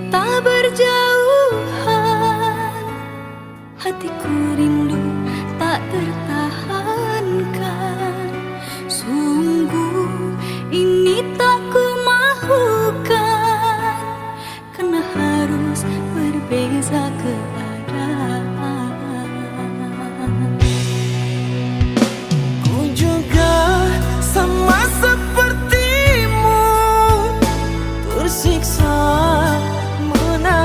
kita berjauhan, hatiku rindu tak tertahankan. Sungguh ini tak ku mahukan, karena harus berbeza keadaan. Ku juga sama sepertimu, tersiksa menangis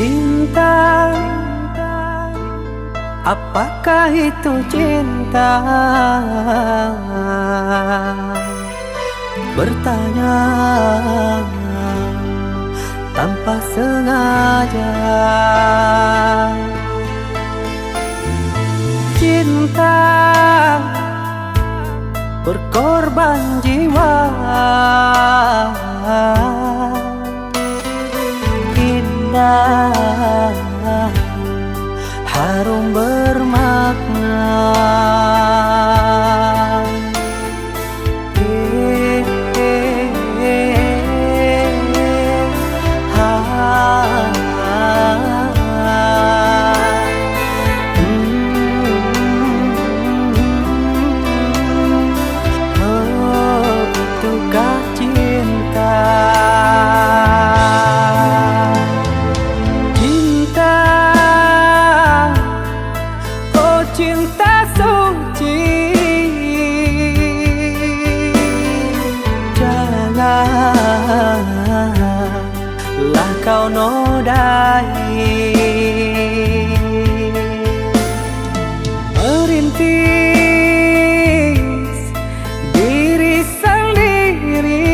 Cinta, apakah itu cinta? Bertanya tanpa sengaja. Cinta berkorban jiwa, indah, harum bermakna. Itukah cinta? Cinta, oh cinta suci, janganlah kau nodai. Merintis diri sendiri,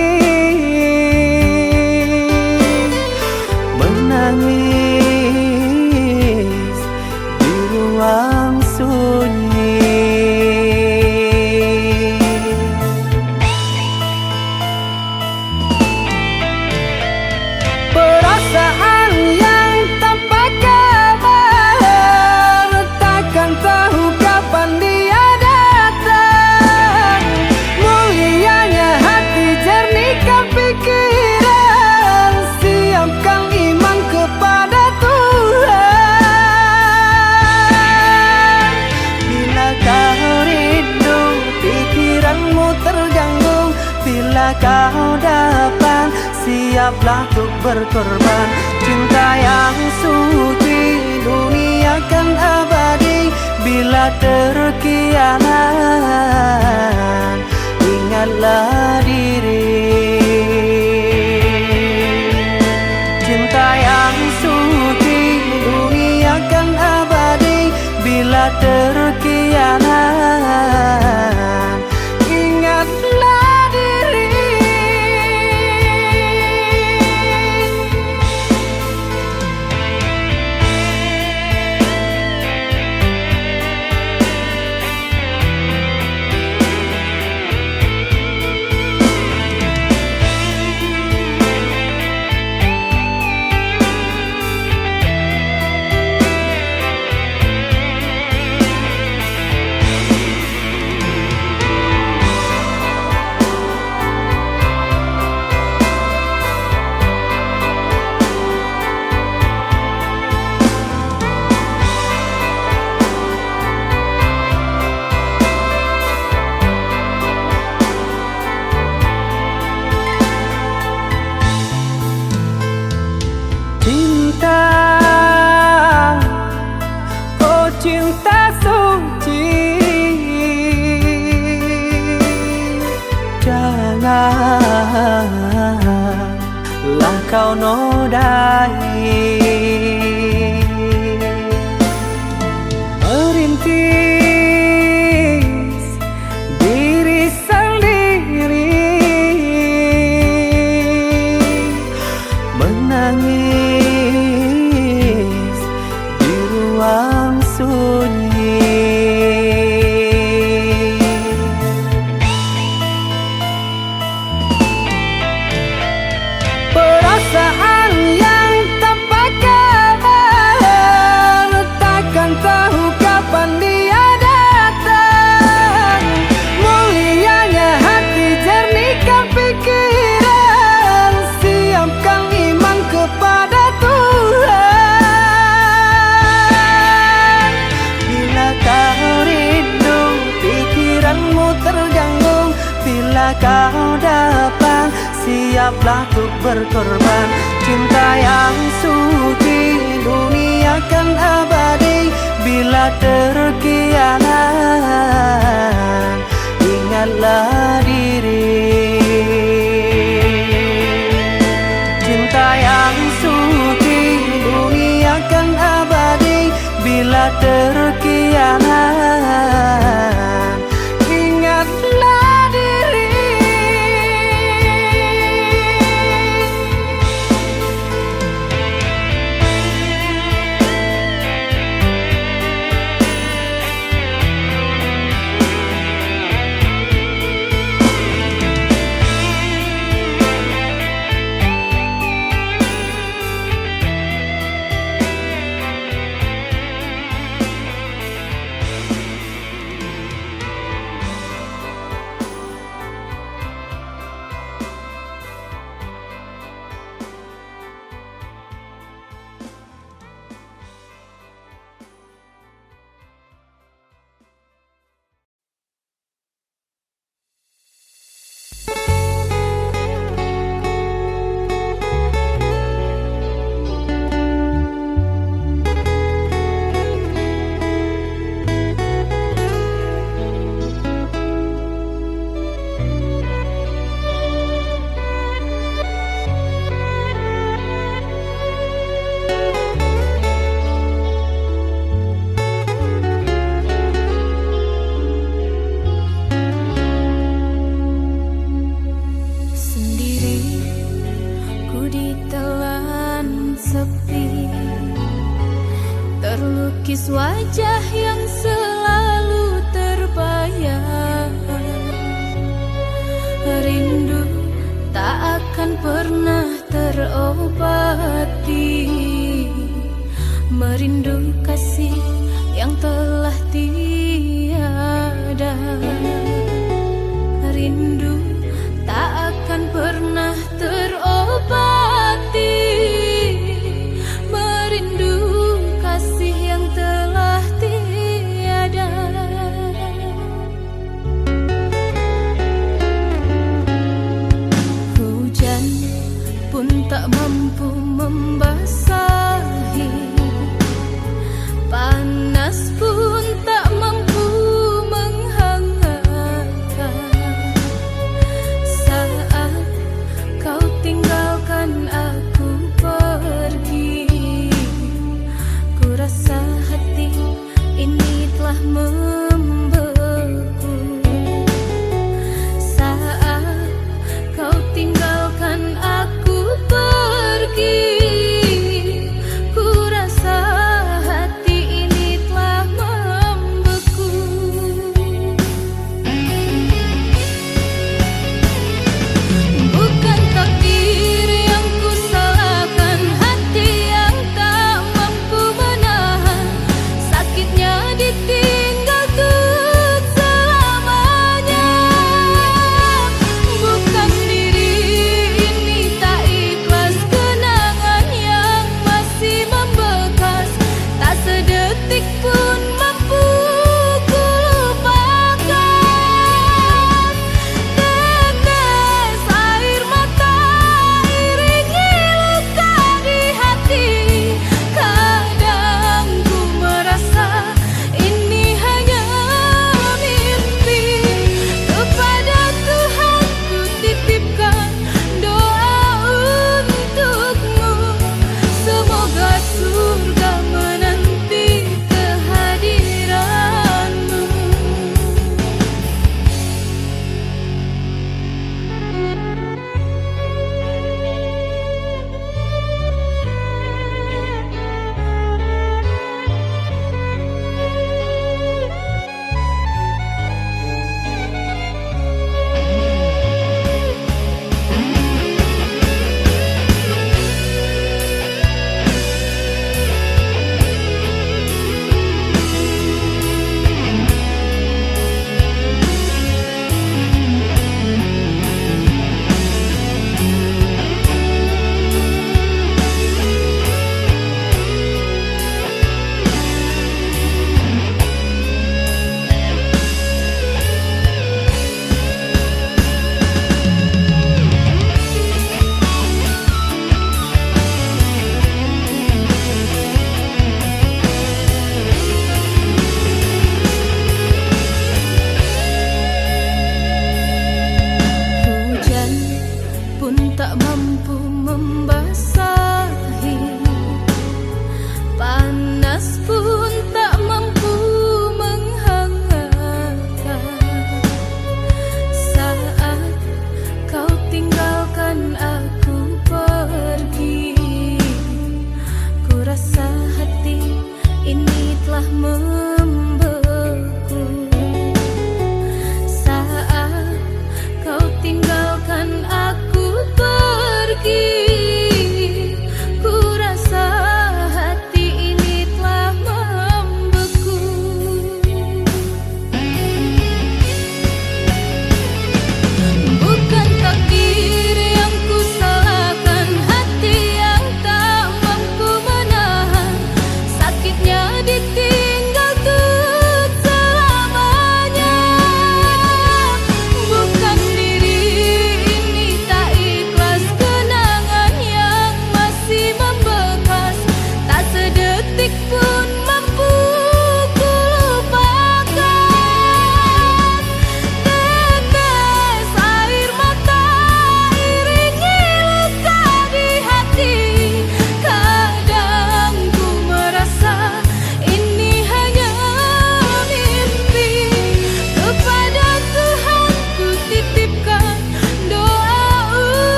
menangis di ruang sunyi. Perasaan yang tanpa kabar, takkan tahu kapan dia datang. Mulianya hati, jernihkan pikiran, siapkan iman kepada Tuhan. Bila kau rindu, pikiranmu terganggu, bila kau dapat, siaplah untuk berkorban. Cinta yang suci, dunia kan abadi. Bila terkianat, ingatlah diri. Cinta yang suci, dunia kan abadi. Bila terkianat, ingatlah diri. Cinta, oh cinta suci, janganlah kau nodai. Merintis diri sendiri, menangis di ruang sunyi. Perasaan yang tanpa kabar, takkan tahu kapan dia datang. Mulianya hati, jernihkan pikiran, siapkan iman kepada Tuhan. Bila kau rindu, pikiranmu terganggu, bila kau dapat, siaplah untuk berkorban. Cinta yang suci, dunia kan abadi. Bila terkianat, ingatlah diri. Cinta yang suci, dunia wajah yang selalu terbayang. Rindu tak akan pernah terobati, merindu kasih yang telah tiada. Rindu tak akan pernah terobati, merindu kasih yang telah tiada. Hujan pun tak mampu membasahi, panas pun tak mampu menghangatkan. Saat kau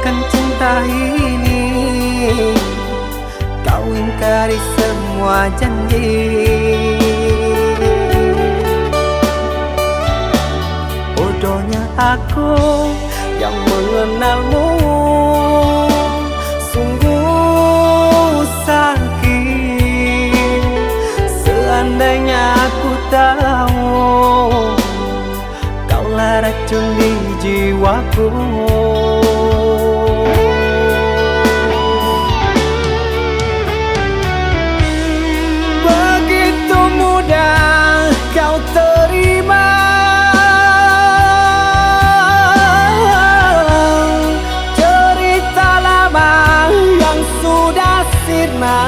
akan cinta ini. Kau ingkari semua janji. Bodohnya aku yang mengenalmu, sungguh sakit. Seandainya aku tahu kaulah racun di jiwaku. Begitu mudah kau terima cerita lama yang sudah sirna.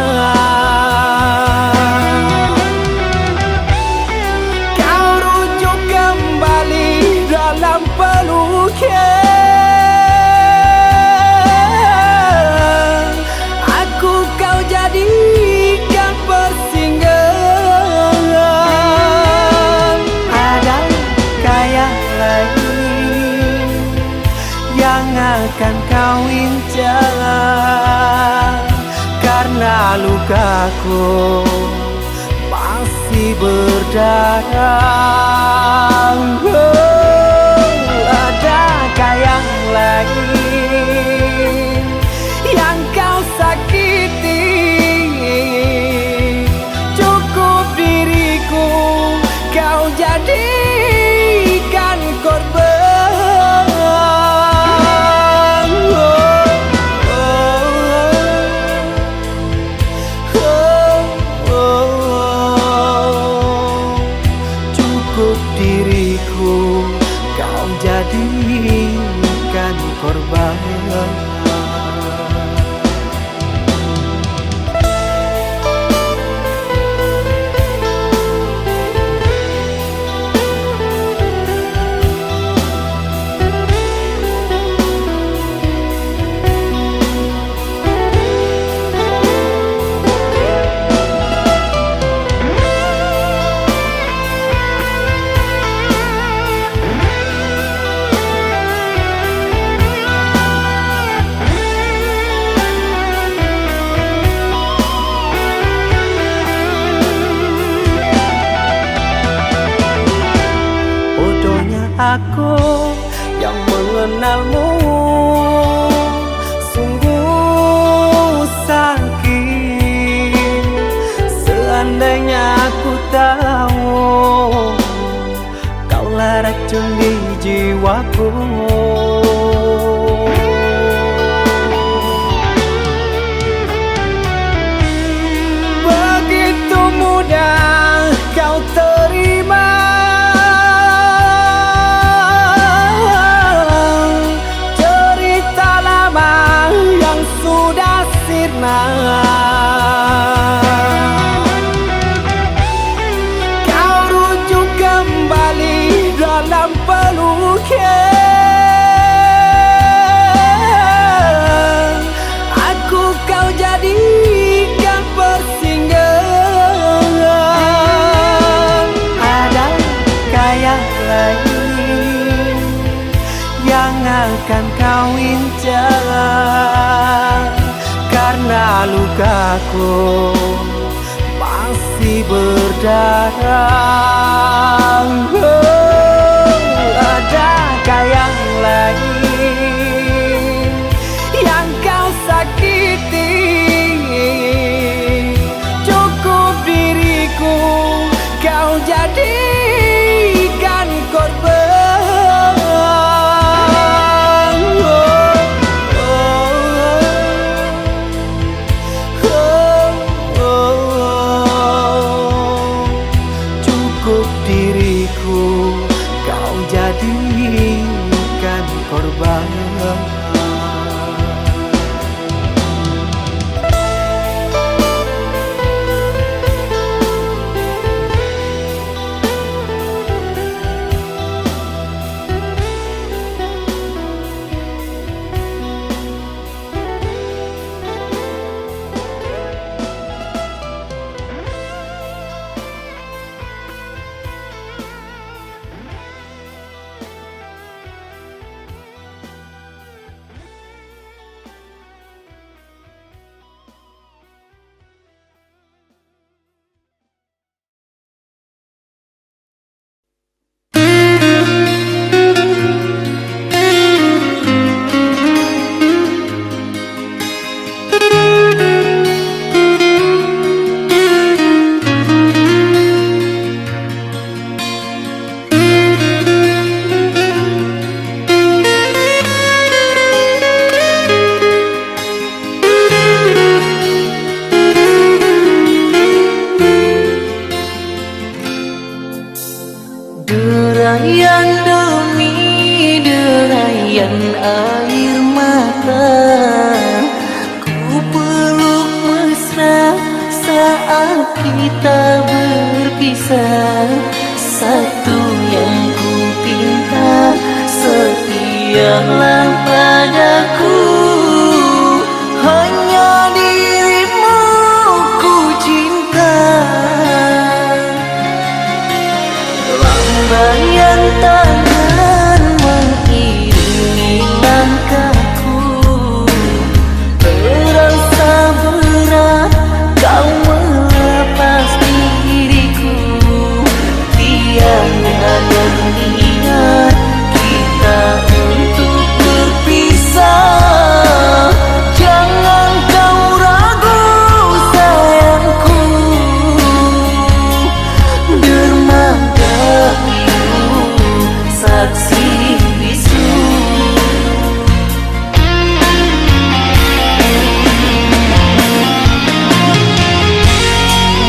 Kau rujuk kembali dalam pelukan. Aku kau jadikan persinggahan. Adakah yang lain yang akan kau incar? Karena lukaku masih berdarah. Adakah yang lain yang kau sakiti? Cukup diriku kau jadikan korban. Cukup diriku kau jadikan korban. Aku yang mengenalmu, sungguh sakit. Seandainya aku tahu kaulah racun di jiwaku. Begitu mudah kau terima kau rujuk kembali dalam pelukan. Aku kau jadikan persinggahan. Adakah yang lain yang akan kau incar? Karena lukaku masih berdarah. Adakah yang lain yang kau sakiti? Cukup diriku kau jadikan korban. Kau jadikan korban. tetesan air mata. Ku peluk mesra saat kita berpisah. Satu yang ku pinta, setialah padaku. Hanya dirimu ku cinta. Lambaian tangan mengiringi langkahku. Terasa berat kau melepas diriku. Tiada berniat kita untuk berpisah. Jangan kau ragu sayangku. Dermaga biru saksi bisu.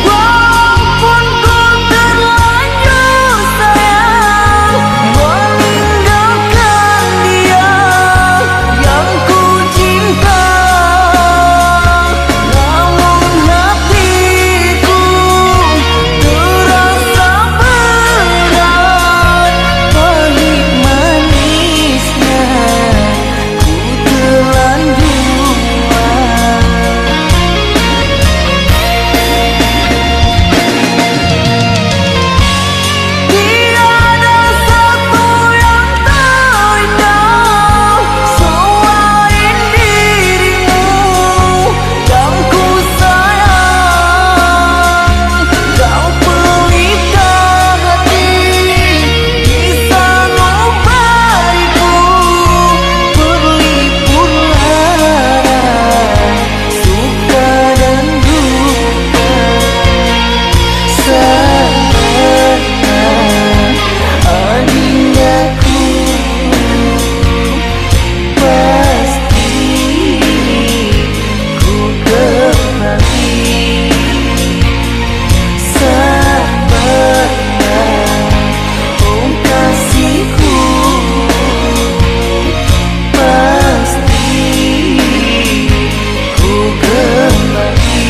Walaupun ku terlanjur sayang meninggalkan dia yang ku cinta, namun hatiku terasa berat. Pahit manisnya ku telan dua. Tiada satu yang terindah selain dirimu yang ku sayang. Kau pelita hati di sanubariku, berlipur lara suka dan duka. Adindaku pasti ku kembali. Sabarlah oh kasihku, pasti ku kembali.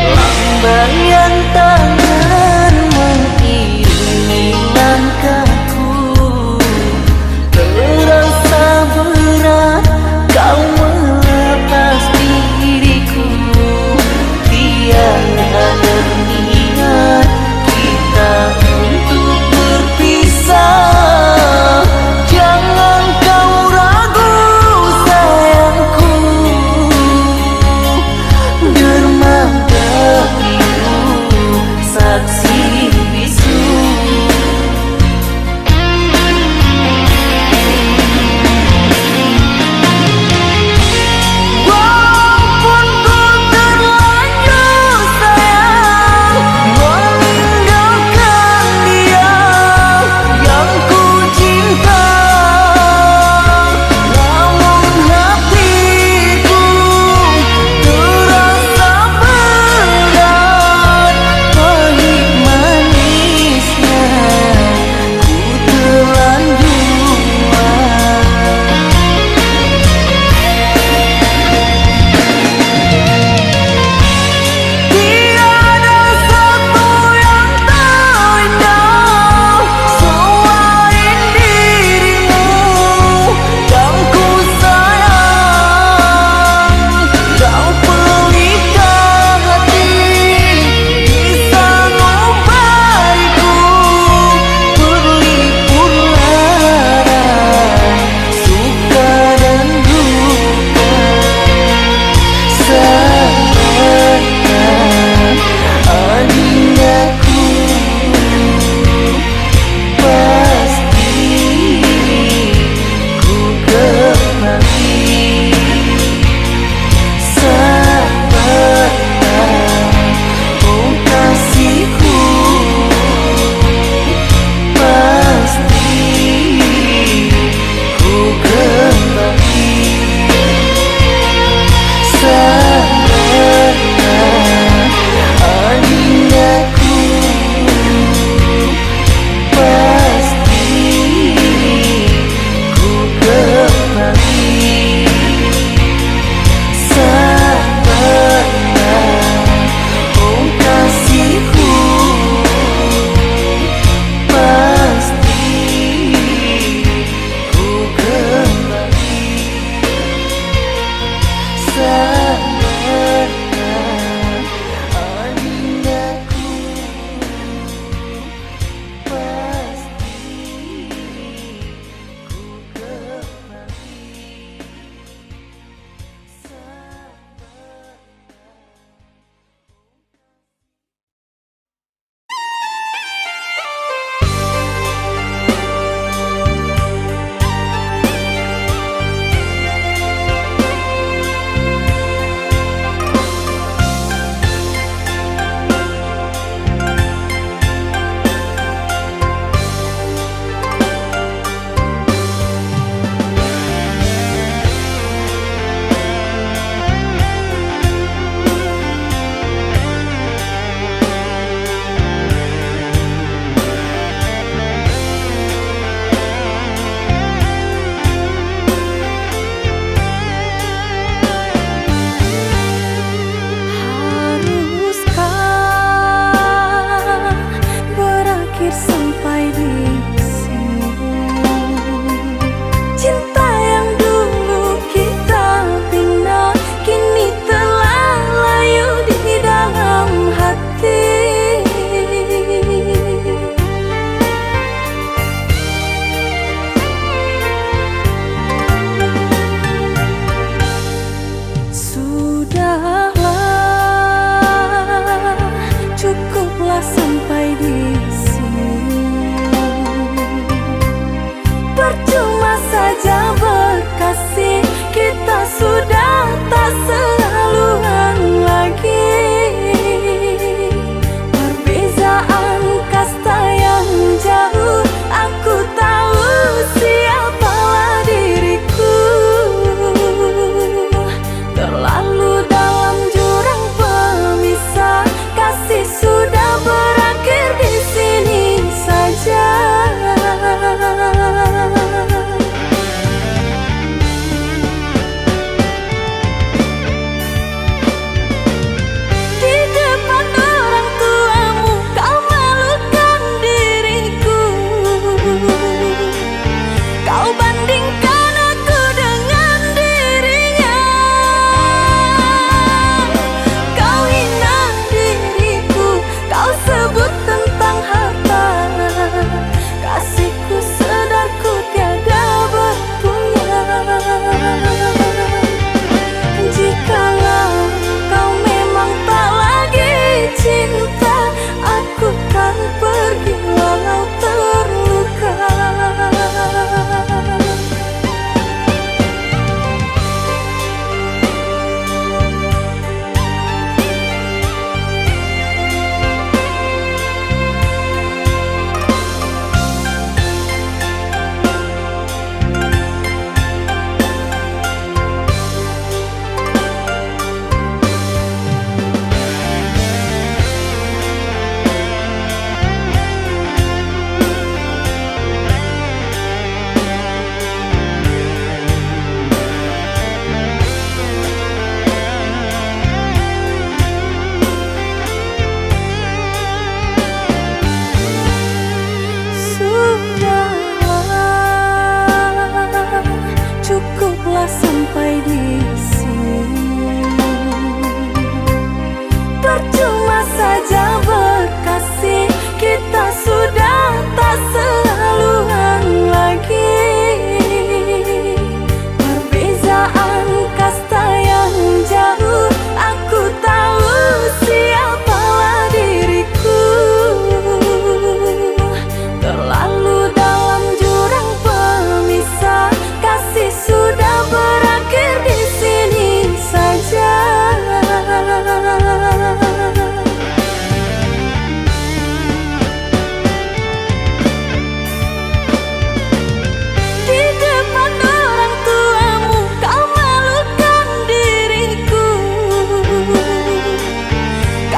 Lambaian tangan mengiringi langkahku. Terasa berat kau melepas diriku. Tiada berniat kita untuk berpisah. Jangan kau ragu sayangku. Dermaga biru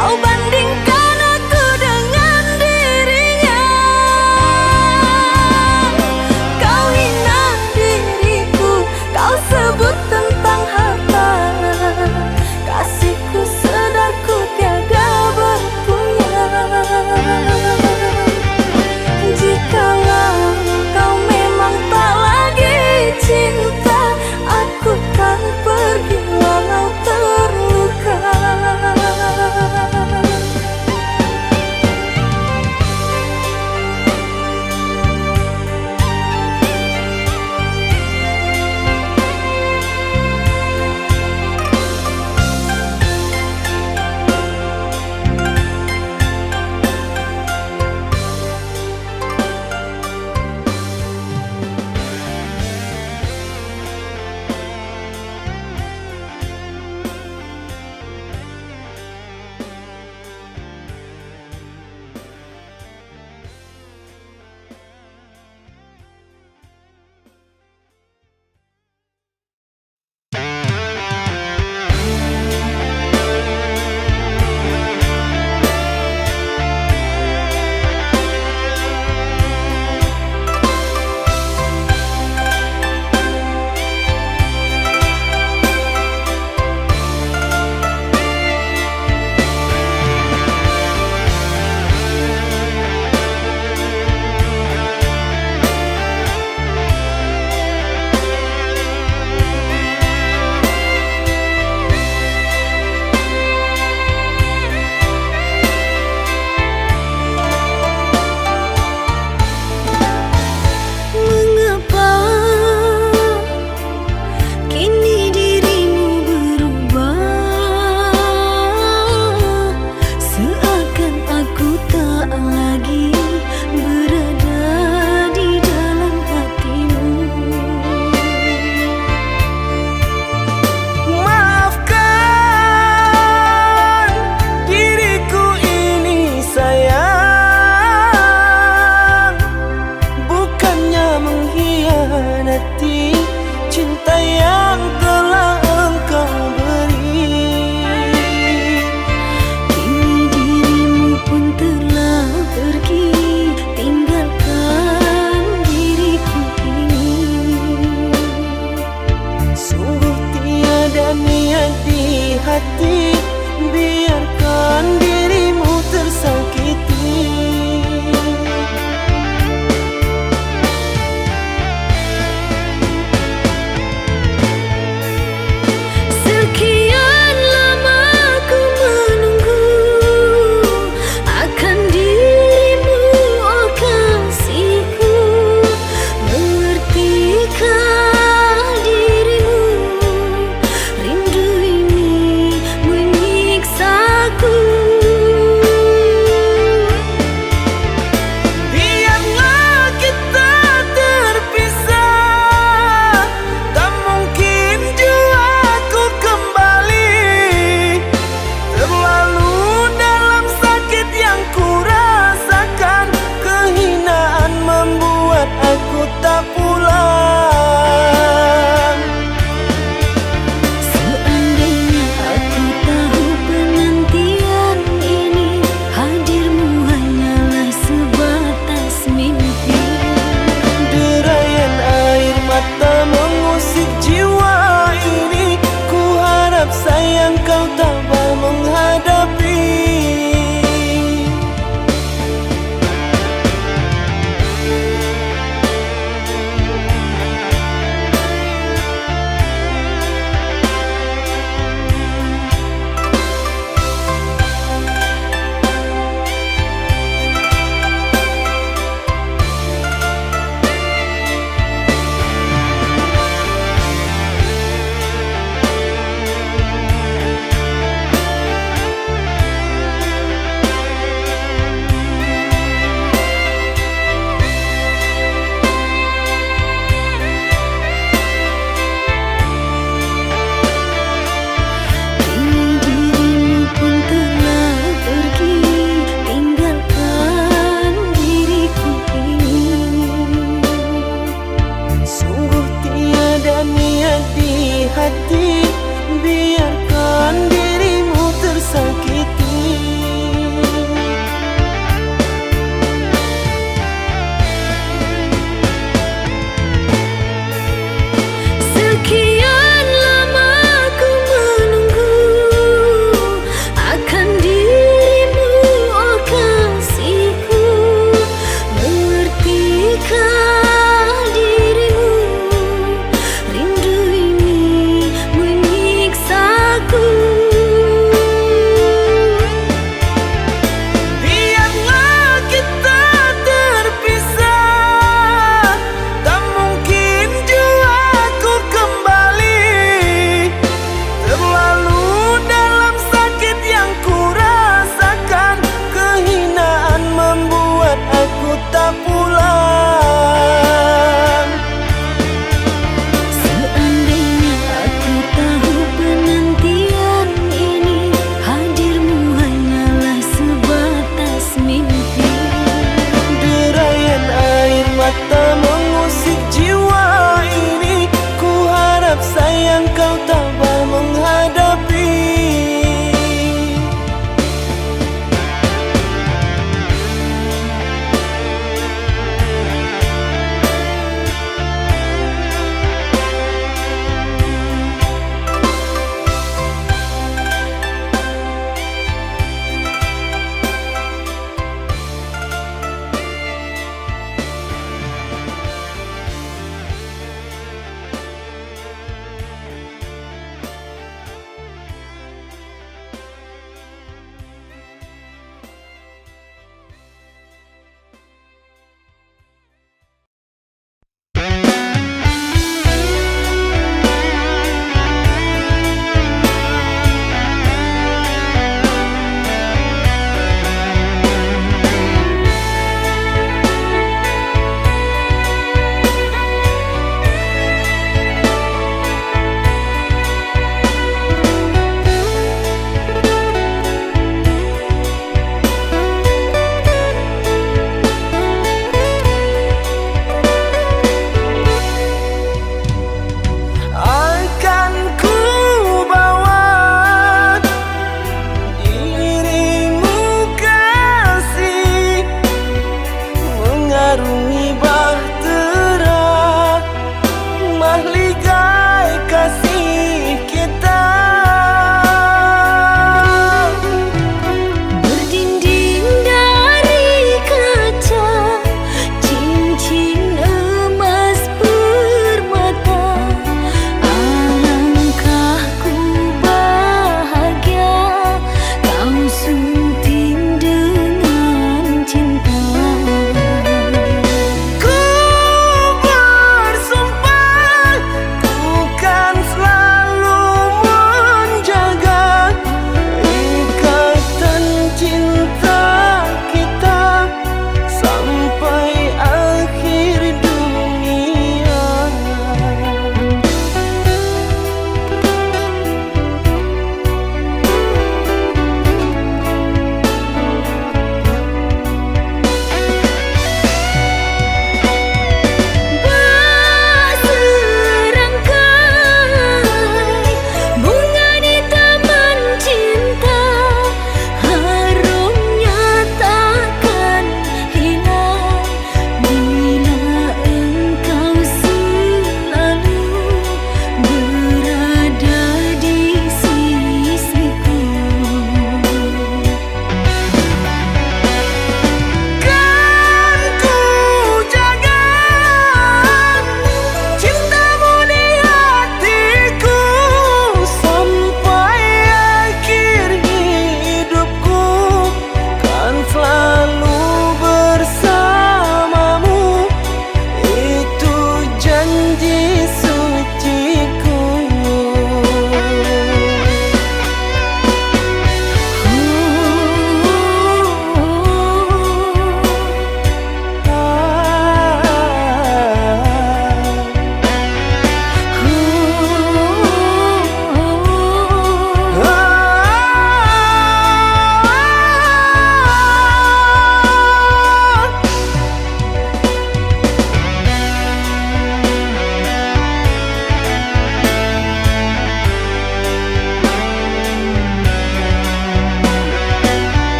Kau bandingkan aku dengan dirinya. Kau hina diriku, kau sebut tentang harta. Kasihku sedarku tiada berpunya. Jikalau kau memang tak lagi cinta, aku kan pergi walau terluka.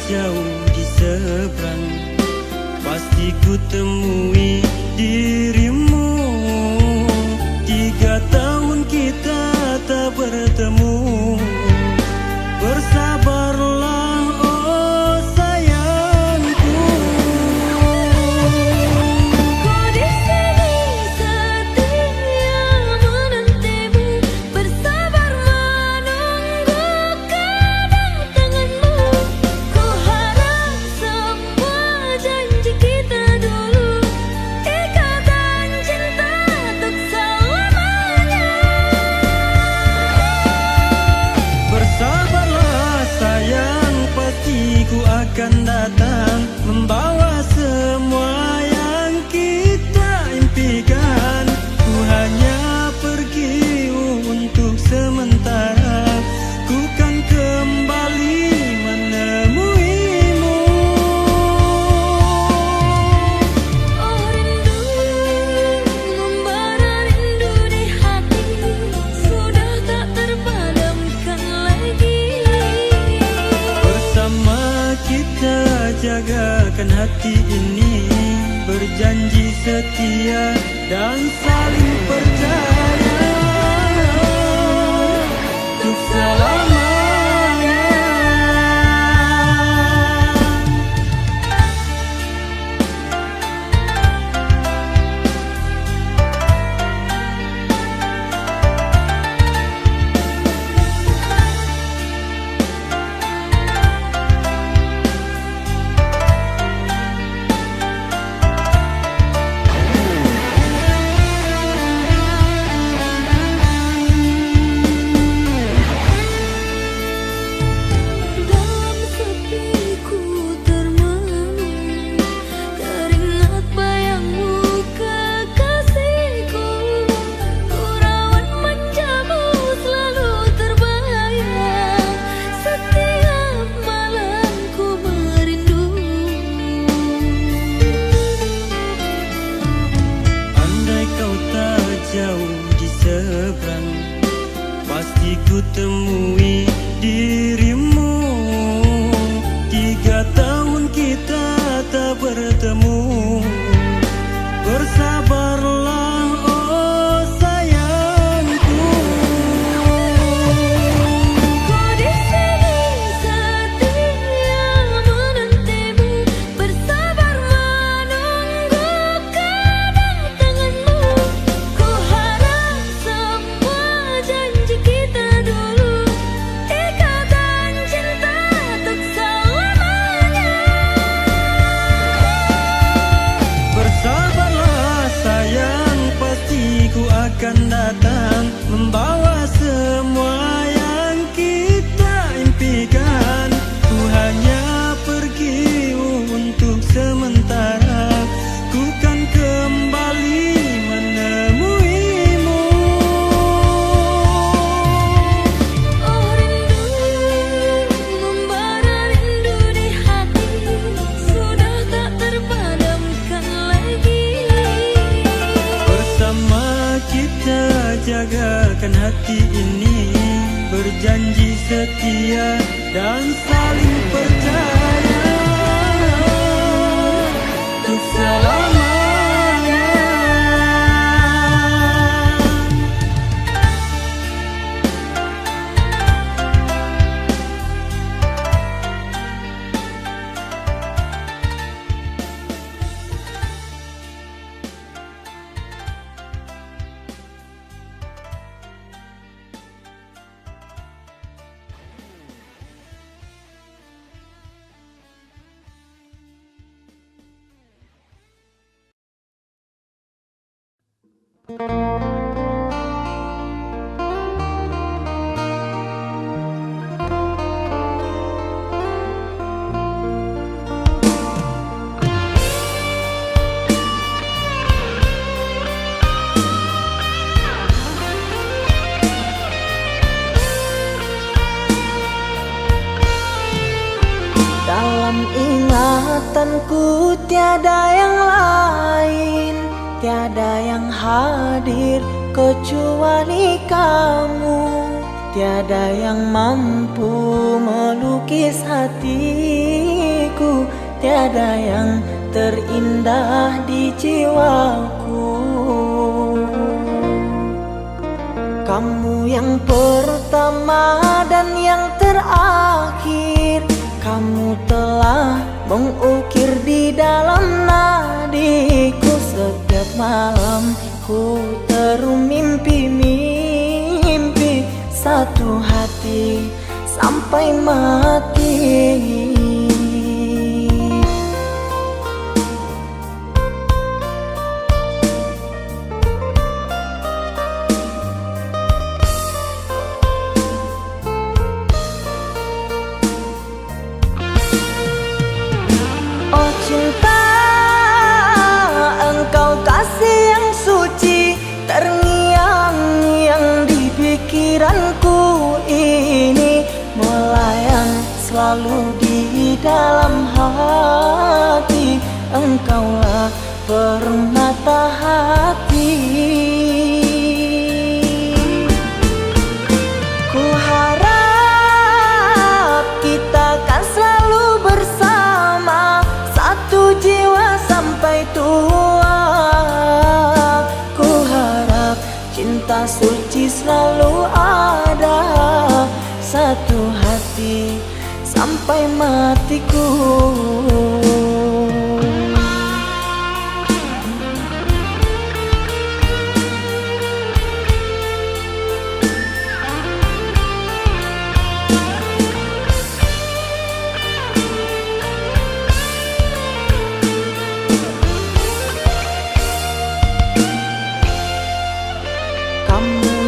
jauh di seberang, pasti ku temui dirimu. 3 tahun kita tak bertemu. Bersabarlah oh sayangku. Ku di sini setia menantimu, bersabar menunggu kedatanganmu. Ku harap semua janji kita dulu, ikatan cinta untuk selamanya. Bersabarlah sayang, pasti ku akan datang, membawa semua yang kita impikan. Ku hanya pergi untuk sementara, ku kan kembali menemuimu. Oh rindu, membara rindu di hati, sudah tak terpadamkan lagi. Bersama kita jagakan hati ini, berjanji setia dan saling percaya untuk selamanya. Dalam sepiku termenung, teringat bayangmu kekasihku. Ku rawat manjamu selalu terbayang, setiap malam ku merindu. Andai kau tak jauh di seberang, pasti ku temui dirimu. 3 tahun kita tak bertemu. Bersabarlah oh sayangku. Ku di sini setia menantimu, bersabar menunggu kedatanganmu. Ku harap semua janji kita dulu, ikatan cinta untuk selamanya. Bersabarlah sayang, pasti ku akan datang, membawa semua yang kita impikan. Ku hanya pergi untuk sementara, ku kan kembali menemuimu. Oh rindu, membara rindu di hati, sudah tak terpadamkan lagi. Bersama kita jagakan hati ini, berjanji setia dan saling percaya untuk selamanya. Dalam ingatanku tiada yang lain, tiada yang hadir kecuali kamu, tiada yang mampu melukis hati hatiku, tiada yang terindah di jiwaku. Kamu yang pertama dan yang terakhir, kamu telah mengukir di dalam nadiku. Setiap malam ku terum mimpi-mimpi satu hati sampai mati. Oh cinta, engkau kasih yang suci, terngiang-ngiang di pikiranku ini, melayang selalu di dalam hati. Engkaulah permata hati. Ku harap kita kan selalu bersama, satu jiwa sampai tua. Ku harap cinta suci selalu ada, satu hati sampai matiku.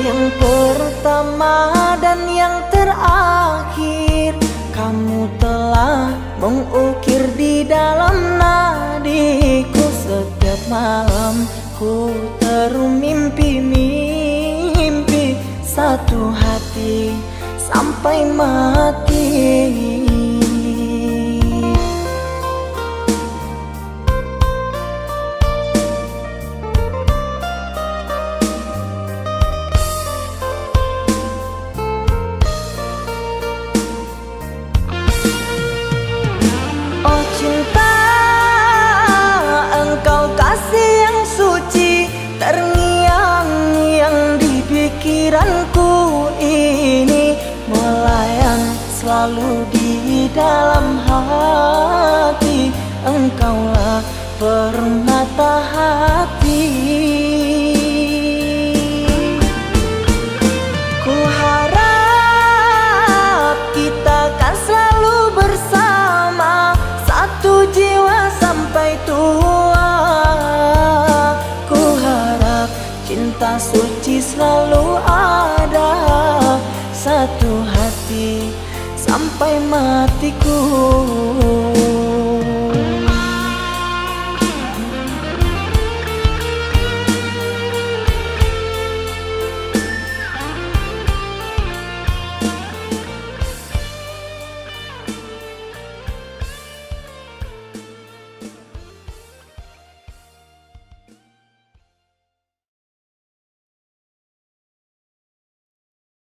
Yang pertama dan yang terakhir, kamu telah mengukir di dalam nadiku. Setiap malam ku terum mimpi-mimpi satu hati sampai mati. Oh cinta, engkau kasih yang suci, terngiang-ngiang di pikiranku ini, melayang selalu di dalam hati. Engkaulah permata hati. Ku harap kita kan selalu bersama, satu jiwa sampai tua. Ku harap cinta suci selalu ada, satu hati sampai matiku.